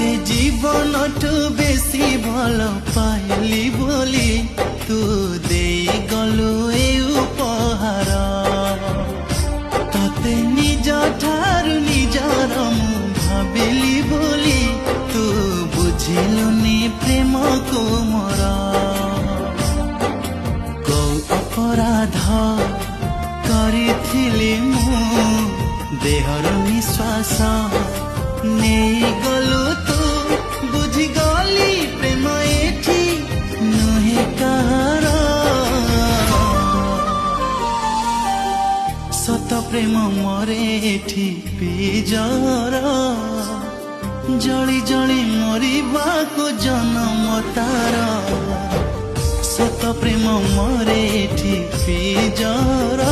তোতে জীবনঠু বেশি ভাল পাইলি বলি তু দেই গলু এই উপহার তোতে নিজ ঠারু নিজর মু ভাবিলি বলি তু বুঝিলুনি প্রেম কো মোর কৌ অপরাধ କରିଥିଲି ମୁଁ ଦେହର ନିଶ୍ୱାସ ନେଇଗଲୁ ତୁ ବୁଝିଗଲି ପ୍ରେମ ଏଠି ନୁହେଁ କାହାର ସତ ପ୍ରେମ ମରେ ଏଠି ପିଜର ଜଳି ଜଳି ମରିବାକୁ ଜନମ ତାର ସତ ପ୍ରେମ ମରେ ଏଠି ପିଜର